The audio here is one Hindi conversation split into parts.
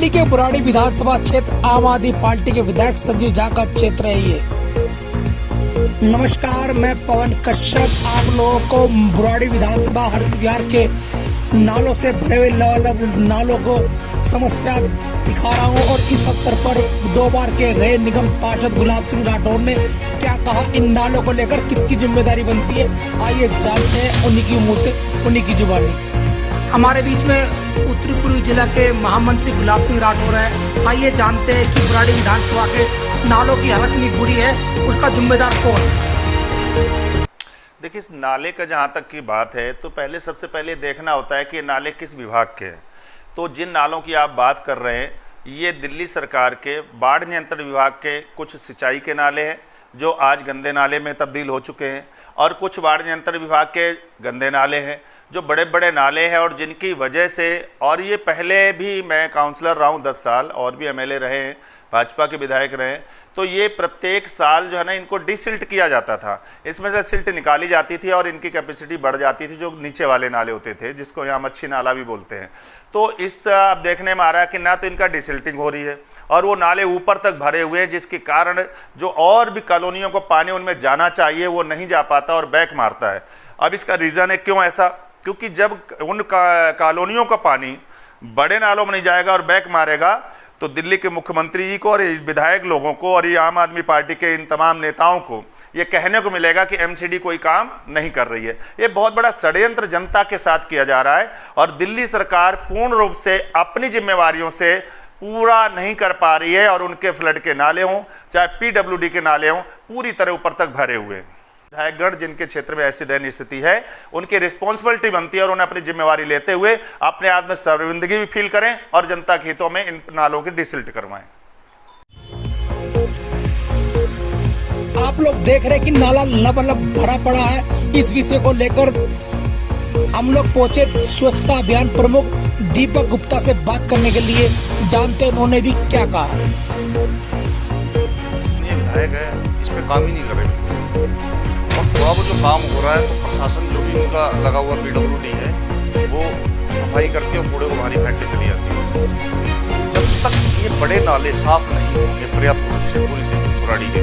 दिल्ली के बुराड़ी विधानसभा क्षेत्र आम आदमी पार्टी के विधायक संजीव झा का क्षेत्र है ये। नमस्कार, मैं पवन कश्यप आप लोगों को बुराड़ी विधानसभा हरिद्वार के नालों से भरे हुए नालों को समस्या दिखा रहा हूँ। और इस अवसर पर 2 बार के रहे निगम पार्षद गुलाब सिंह राठौर ने क्या कहा, इन नालों को लेकर किसकी जिम्मेदारी बनती है, आइए जानते हैं उन्हीं की मुंह से उन्हीं की जुबानी। हमारे बीच में उत्तरी पूर्वी जिला के महामंत्री गुलाब सिंह राठौर है। आइए जानते हैं कि बुराड़ी विधानसभा के नालों की हालत इतनी बुरी है, उसका जिम्मेदार कौन। देखिए, इस नाले का जहाँ तक की बात है तो सबसे पहले देखना होता है कि ये नाले किस विभाग के हैं। तो जिन नालों की आप बात कर रहे हैं, ये दिल्ली सरकार के बाढ़ नियंत्रण विभाग के कुछ सिंचाई के नाले हैं जो आज गंदे नाले में तब्दील हो चुके हैं, और कुछ बाढ़ नियंत्रण विभाग के गंदे नाले हैं जो बड़े बड़े नाले हैं, और जिनकी वजह से, और ये पहले भी मैं काउंसलर रहा हूँ 10 साल, और भी एमएलए रहे हैं, भाजपा के विधायक रहे हैं, तो ये प्रत्येक साल जो है ना इनको डिसिल्ट किया जाता था। इसमें से सिल्ट निकाली जाती थी और इनकी कैपेसिटी बढ़ जाती थी, जो नीचे वाले नाले होते थे जिसको यहाँ मच्छी नाला भी बोलते हैं। तो इस अब देखने में आ रहा है कि ना तो इनका डिसिल्टिंग हो रही है और वो नाले ऊपर तक भरे हुए हैं, जिसके कारण जो और भी कॉलोनियों को पानी उनमें जाना चाहिए वो नहीं जा पाता और बैक मारता है। अब इसका रीज़न है क्यों ऐसा, क्योंकि जब उन कॉलोनियों का पानी बड़े नालों में नहीं जाएगा और बैक मारेगा तो दिल्ली के मुख्यमंत्री जी को और इस विधायक लोगों को और ये आम आदमी पार्टी के इन तमाम नेताओं को ये कहने को मिलेगा कि एमसीडी कोई काम नहीं कर रही है। ये बहुत बड़ा षड्यंत्र जनता के साथ किया जा रहा है और दिल्ली सरकार पूर्ण रूप से अपनी जिम्मेवारियों से पूरा नहीं कर पा रही है, और उनके फ्लड के नाले हों चाहे पीडब्ल्यूडी के नाले हों पूरी तरह ऊपर तक भरे हुए हैं। विधायकगण जिनके क्षेत्र में ऐसी दयनीय स्थिति है, उनकी रिस्पॉन्सिबिलिटी बनती है और उन्हें अपनी जिम्मेवारी लेते हुए अपने आप में शर्मिंदगी भी फील करें और जनता के हितों में इन नालों की डिसिल्ट करवाएं। आप लोग देख रहे हैं कि नाला लबालब भरा पड़ा है। इस विषय को लेकर हम लोग पहुंचे स्वच्छता अभियान प्रमुख दीपक गुप्ता से बात करने के लिए, जानते उन्होंने भी क्या कहा। ये विधायक है, इस पे काम ही नहीं कर रहे। थोड़ा बहुत जो काम हो रहा है तो प्रशासन जो भी उनका लगा हुआ पीडब्ल्यूडी है वो सफाई करके और कूड़े को बाहर फेंक के चली जाती है। जब तक ये बड़े नाले साफ नहीं होंगे पर्याप्त रूप से पूरी बुराड़ी के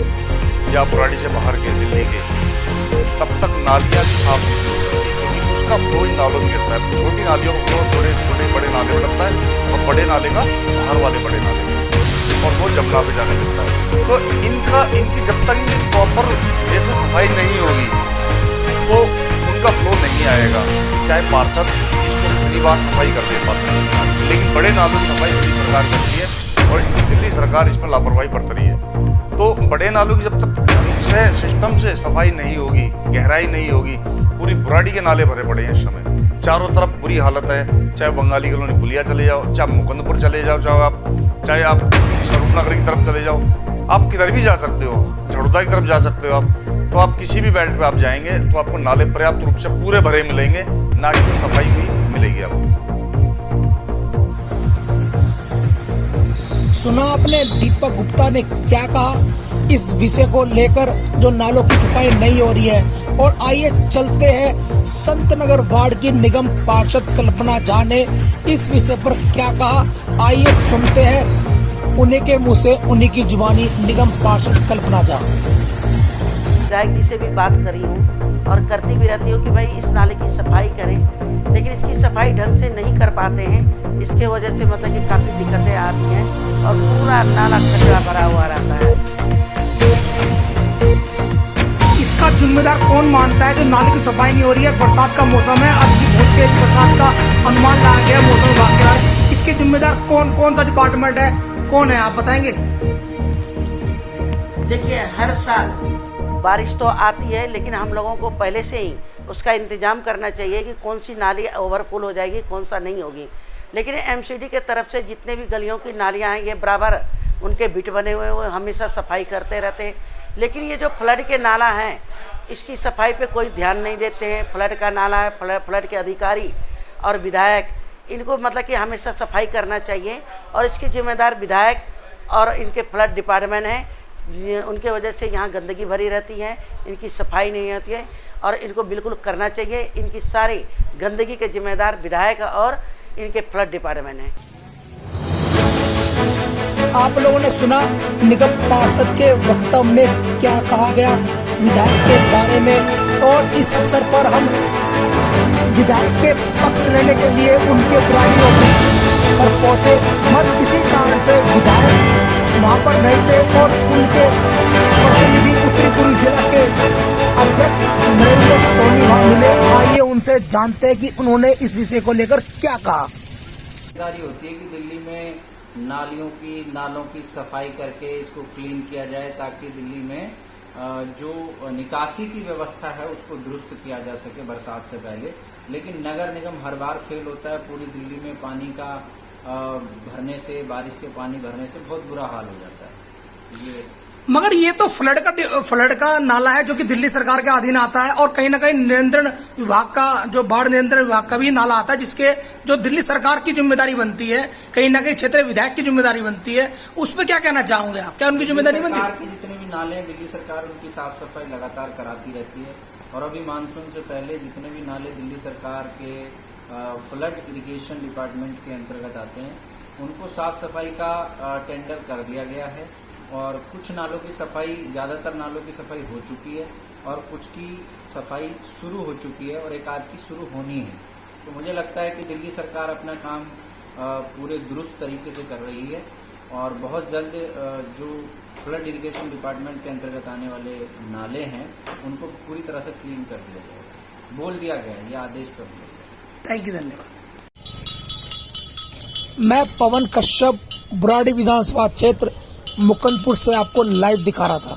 या बुराड़ी से बाहर के दिल्ली के, तब तक नालियाँ भी साफ नहीं हो सकती, क्योंकि उसका फ्लो इन नालों में गिरता है। छोटी नालियों का फ्लो छोटे छोटे बड़े नाले में लगता है और बड़े नाले का बाहर वाले बड़े नाले में, और वो जमुना पे जाने लगता है। तो इनकी जब तक प्रॉपर जैसे सफाई नहीं होगी तो उनका फ्लो नहीं आएगा। चाहे पार्षद इसको कितनी बार सफाई कर दे पाते हैं, लेकिन बड़े नालों की सफाई दिल्ली सरकार करती है और दिल्ली सरकार इसमें लापरवाही बरत रही है। तो बड़े नालों की जब तक सिस्टम से सफाई नहीं होगी, गहराई नहीं होगी, पूरी बुराड़ी के नाले भरे पड़े हैं इस समय, चारों तरफ बुरी हालत है। चाहे बंगाली कॉलोनी बुलिया चले जाओ, चाहे मुकुंदपुर चले जाओ, चाहे आप स्वरूपनगर की तरफ चले जाओ, आप किधर भी जा सकते हो, झड़ुदा की तरफ जा सकते हो आप, तो आप किसी भी बेल्ट पे आप जाएंगे तो आपको नाले पर्याप्त रूप से पूरे भरे मिलेंगे, ना कि सफाई भी मिलेगी आपको। सुना आपने दीपक गुप्ता ने क्या कहा इस विषय को लेकर, जो नालों की सफाई नहीं हो रही है। और आइए चलते हैं संत नगर वार्ड की निगम पार्षद कल्पना झा ने इस विषय पर क्या कहा, आइए सुनते हैं उन्हीं के मुंह से उन्हीं की जुबानी। निगम पार्षद कल्पना झा। विधायक जी से भी बात करी हूँ और करती भी रहती हूँ कि भाई इस नाले की सफाई करें, लेकिन इसकी सफाई ढंग से नहीं कर पाते हैं। इसके वजह से मतलब कि काफ़ी दिक्कतें आती हैं और पूरा नाला कचरा भरा हुआ रहता है। इसका जिम्मेदार कौन मानता है जो नाले की सफाई नहीं हो रही है? बरसात का मौसम है, आज की बहुत तेज बरसात का अनुमान लगाया गया मौसम विभाग के द्वारा। इसके जिम्मेदार कौन सा डिपार्टमेंट है, कौन है, आप बताएंगे? देखिए, हर साल बारिश तो आती है, लेकिन हम लोगों को पहले से ही उसका इंतजाम करना चाहिए कि कौन सी नाली ओवरफुल हो जाएगी, कौन सा नहीं होगी। लेकिन एमसीडी के तरफ से जितने भी गलियों की नालियाँ हैं, ये बराबर उनके बिट बने हुए वो हमेशा सफाई करते रहते हैं। लेकिन ये जो फ्लड के नाला हैं, इसकी सफाई पे कोई ध्यान नहीं देते हैं। फ्लड का नाला है, फ्लड के अधिकारी और विधायक, इनको मतलब कि हमेशा सफाई करना चाहिए, और इसकी जिम्मेदार विधायक और इनके फ्लड डिपार्टमेंट हैं। उनके वजह से यहाँ गंदगी भरी रहती है, इनकी सफाई नहीं होती है, और इनको बिल्कुल करना चाहिए। इनकी सारी गंदगी के जिम्मेदार विधायक और इनके फ्लड डिपार्टमेंट हैं। आप लोगों ने सुना निगम पार्षद के वक्तव्य में क्या कहा गया विधायक के बारे में, और इस अवसर पर हम विधायक के पक्ष लेने के लिए उनके बुराड़ी ऑफिस पर पहुंचे, मगर किसी कारण से विधायक वहां पर नहीं थे और उनके प्रतिनिधि उत्तरी पूर्वी जिला के अध्यक्ष नरेंद्र सोनी वहां मिले। आइए उनसे जानते हैं कि उन्होंने इस विषय को लेकर क्या कहा। जिम्मेदारी होती है कि दिल्ली में नालों की सफाई करके इसको क्लीन किया जाए, ताकि दिल्ली में जो निकासी की व्यवस्था है उसको दुरुस्त किया जा सके बरसात से पहले। लेकिन नगर निगम हर बार फेल होता है। पूरी दिल्ली में पानी का भरने से, बारिश के पानी भरने से बहुत बुरा हाल हो जाता है। मगर ये तो फ्लड का नाला है जो कि दिल्ली सरकार के अधीन आता है, और कहीं ना कहीं नियंत्रण विभाग का, जो बाढ़ नियंत्रण विभाग का भी नाला आता है, जिसके जो दिल्ली सरकार की जिम्मेदारी बनती है, कहीं ना कहीं क्षेत्रीय विधायक की जिम्मेदारी बनती है। उस पर क्या कहना चाहोगे आप? क्या उनकी जिम्मेदारी बनती है? जितने भी नाले हैं दिल्ली सरकार उनकी साफ सफाई लगातार कराती रहती है, और अभी मानसून से पहले जितने भी नाले दिल्ली सरकार के फ्लड इरिगेशन डिपार्टमेंट के अंतर्गत आते हैं उनको साफ सफाई का टेंडर कर दिया गया है, और कुछ नालों की सफाई, ज्यादातर नालों की सफाई हो चुकी है और कुछ की सफाई शुरू हो चुकी है और एक आध की शुरू होनी है। तो मुझे लगता है कि दिल्ली सरकार अपना काम पूरे दुरुस्त तरीके से कर रही है, और बहुत जल्द जो फ्लड इरिगेशन डिपार्टमेंट के अंतर्गत आने वाले नाले हैं उनको पूरी तरह से क्लीन कर दिया जाएगा। बोल दिया गया है, यह आदेश कर दिया गया। थैंक यू, धन्यवाद। मैं पवन कश्यप बुराड़ी विधानसभा क्षेत्र मुकुंदपुर से आपको लाइव दिखा रहा था।